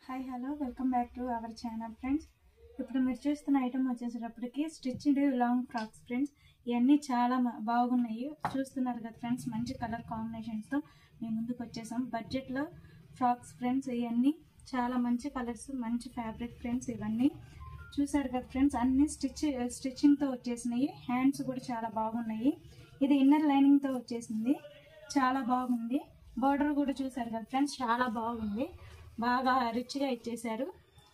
Hi hello welcome back to our channel friends. ఇప్పుడు మీరు చూస్తున్న ఐటమ్ వచ్చేసేటప్పటికి స్టిచ్డ్ లాంగ్ ఫ్రాక్స్ ఫ్రెండ్స్. ఇవన్నీ చాలా బాగున్నాయి, చూస్తున్నారు కదా ఫ్రెండ్స్. మంచి కలర్ కాంబినేషన్స్తో మేము ముందుకు వచ్చేసాం. బడ్జెట్లో ఫ్రాక్స్ ఫ్రెండ్స్. ఇవన్నీ చాలా మంచి కలర్స్, మంచి ఫ్యాబ్రిక్ ఫ్రెండ్స్. ఇవన్నీ చూసారు కదా ఫ్రెండ్స్, అన్ని స్టిచ్చింగ్తో వచ్చేసినాయి. హ్యాండ్స్ కూడా చాలా బాగున్నాయి. ఇది ఇన్నర్ లైనింగ్తో వచ్చేసింది, చాలా బాగుంది. బార్డర్ కూడా చూసారు కదా ఫ్రెండ్స్, చాలా బాగుంది. బాగా రిచ్గా ఇచ్చేసారు.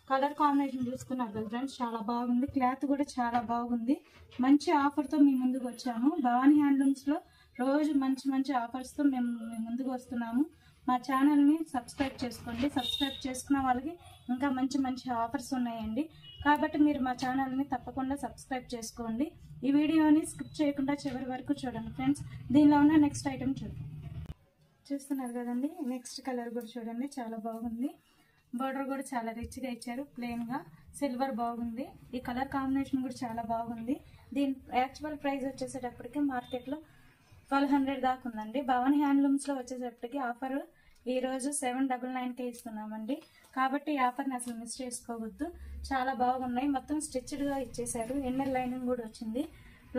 కలర్ కాంబినేషన్ చూసుకున్నారు కదా ఫ్రెండ్స్, చాలా బాగుంది. క్లాత్ కూడా చాలా బాగుంది. మంచి ఆఫర్తో మీ ముందుకు వచ్చాము. భవానీ హ్యాండ్లూమ్స్లో రోజు మంచి మంచి ఆఫర్స్తో మేము ముందుకు వస్తున్నాము. మా ఛానల్ని సబ్స్క్రైబ్ చేసుకోండి. సబ్స్క్రైబ్ చేసుకున్న వాళ్ళకి ఇంకా మంచి మంచి ఆఫర్స్ ఉన్నాయండి. కాబట్టి మీరు మా ఛానల్ని తప్పకుండా సబ్స్క్రైబ్ చేసుకోండి. ఈ వీడియోని స్కిప్ చేయకుండా చివరి వరకు చూడండి ఫ్రెండ్స్. దీనిలో ఉన్న నెక్స్ట్ ఐటమ్ చూస్తున్నారు కదండి. నెక్స్ట్ కలర్ కూడా చూడండి, చాలా బాగుంది. బార్డర్ కూడా చాలా రిచ్గా ఇచ్చారు, ప్లెయిన్గా. సిల్వర్ బాగుంది. ఈ కలర్ కాంబినేషన్ కూడా చాలా బాగుంది. దీని యాక్చువల్ ప్రైస్ వచ్చేసేటప్పటికి మార్కెట్లో 1200 దాకా ఉందండి. భవానీ హ్యాండ్లూమ్స్లో వచ్చేటప్పటికి ఆఫర్ ఈరోజు 799కే ఇస్తున్నామండి. కాబట్టి ఈ ఆఫర్ని అసలు మిస్ చేసుకోవద్దు. చాలా బాగున్నాయి. మొత్తం స్టిచ్డ్గా ఇచ్చేసారు. ఇన్నర్ లైనింగ్ కూడా వచ్చింది.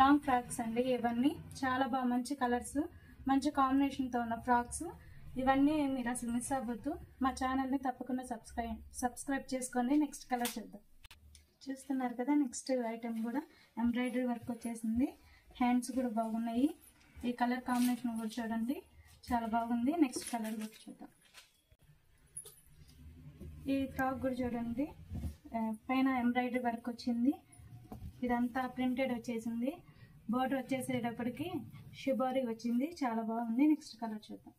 లాంగ్ ఫ్రాక్స్ అండి ఇవన్నీ. చాలా మంచి కలర్స్, మంచి కాంబినేషన్తో ఉన్న ఫ్రాక్స్ ఇవన్నీ. మీరు అసలు మిస్ అవ్వద్దు. మా ఛానల్ని తప్పకుండా సబ్స్క్రైబ్ చేసుకోండి. నెక్స్ట్ కలర్ చూద్దాం. చూస్తున్నారు కదా, నెక్స్ట్ ఐటమ్ కూడా ఎంబ్రాయిడరీ వర్క్ వచ్చేసింది. హ్యాండ్స్ కూడా బాగున్నాయి. ఈ కలర్ కాంబినేషన్ కూడా చూడండి, చాలా బాగుంది. నెక్స్ట్ కలర్ కూడా చూద్దాం. ఈ ఫ్రాక్ కూడా చూడండి, పైన ఎంబ్రాయిడరీ వర్క్ వచ్చింది. ఇదంతా ప్రింటెడ్ వచ్చేసింది. బోర్డర్ వచ్చేసేటప్పటికి షిబోరీ వచ్చింది, చాలా బాగుంది. నెక్స్ట్ కలర్ చూద్దాం.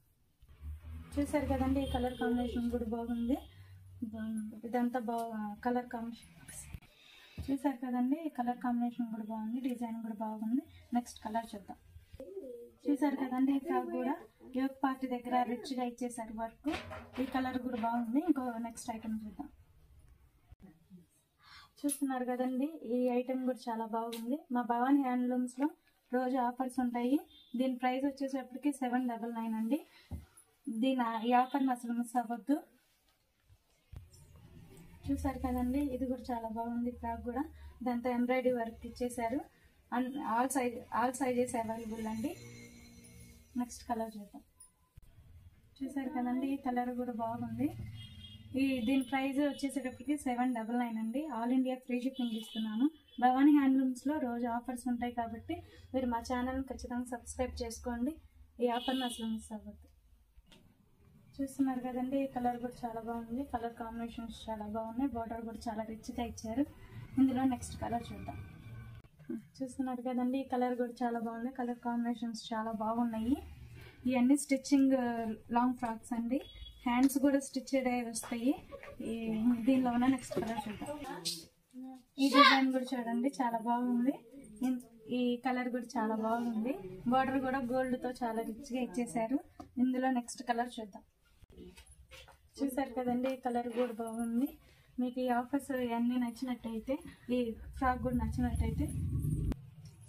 చూసారు కదండి, ఈ కలర్ కాంబినేషన్ కూడా బాగుంది. ఇదంతా కలర్ కాంబినేషన్ చూసారు కదండి, ఈ కలర్ కాంబినేషన్ కూడా బాగుంది. డిజైన్ కూడా బాగుంది. నెక్స్ట్ కలర్ చూద్దాం. చూసారు కదండి, ఈ ఫ్రాక్ కూడా యోగ్ పార్టీ దగ్గర రిచ్గా ఇచ్చేసారు వర్క్. ఈ కలర్ కూడా బాగుంది. ఇంకో నెక్స్ట్ ఐటమ్ చూద్దాం. చూస్తున్నారు కదండి, ఈ ఐటమ్ కూడా చాలా బాగుంది. మా భవానీ హ్యాండ్లూమ్స్లో రోజు ఆఫర్స్ ఉంటాయి. దీని ప్రైస్ వచ్చేసరికి 799 అండి. ఈ ఆఫర్ని అసలు మిస్ అవ్వద్దు. చూసారు కదండి, ఇది కూడా చాలా బాగుంది. ఫ్రాక్ కూడా దాంతో ఎంబ్రాయిడరీ వర్క్ ఇచ్చేసారు. ఆల్ సైజెస్ అవైలబుల్ అండి. నెక్స్ట్ కలర్ చూద్దాం. చూసారు కదండి, ఈ కలర్ కూడా బాగుంది. దీని ప్రైస్ వచ్చేసేటప్పటికి 799 అండి. ఆల్ ఇండియా ఫ్రీ షిప్పింగ్ ఇస్తున్నాను. భవానీ హ్యాండ్లూమ్స్లో రోజు ఆఫర్స్ ఉంటాయి కాబట్టి మీరు మా ఛానల్ని ఖచ్చితంగా సబ్స్క్రైబ్ చేసుకోండి. ఈ ఆఫర్ని అసలు మిస్ అవ్వద్దు. చూస్తున్నారు కదండి, ఈ కలర్ కూడా చాలా బాగుంది. కలర్ కాంబినేషన్స్ చాలా బాగున్నాయి. బార్డర్ కూడా చాలా రిచ్గా ఇచ్చారు. ఇందులో నెక్స్ట్ కలర్ చూద్దాం. చూస్తున్నారు కదండి, ఈ కలర్ కూడా చాలా బాగుంది. కలర్ కాంబినేషన్స్ చాలా బాగున్నాయి. ఇవన్నీ స్టిచ్చింగ్ లాంగ్ ఫ్రాక్స్ అండి. హ్యాండ్స్ కూడా స్టిచ్డ్ అయి వస్తాయి. దీనిలో ఉన్న నెక్స్ట్ కలర్ చూద్దాం. ఈ డిజైన్ కూడా చూడండి, చాలా బాగుంది. ఈ కలర్ కూడా చాలా బాగుంది. బార్డర్ కూడా గోల్డ్తో చాలా రిచ్గా ఇచ్చేసారు. ఇందులో నెక్స్ట్ కలర్ చూద్దాం. చూసారు కదండి, ఈ కలర్ కూడా బాగుంది. మీకు ఈ ఆఫర్స్ అన్నీ నచ్చినట్టయితే, ఈ ఫ్రాక్ కూడా నచ్చినట్టయితే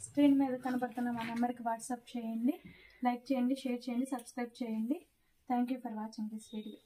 స్క్రీన్ మీద కనబడుతున్న మా నెంబర్కి వాట్సాప్ చేయండి. లైక్ చేయండి, షేర్ చేయండి, సబ్స్క్రైబ్ చేయండి. Thank you for watching this video.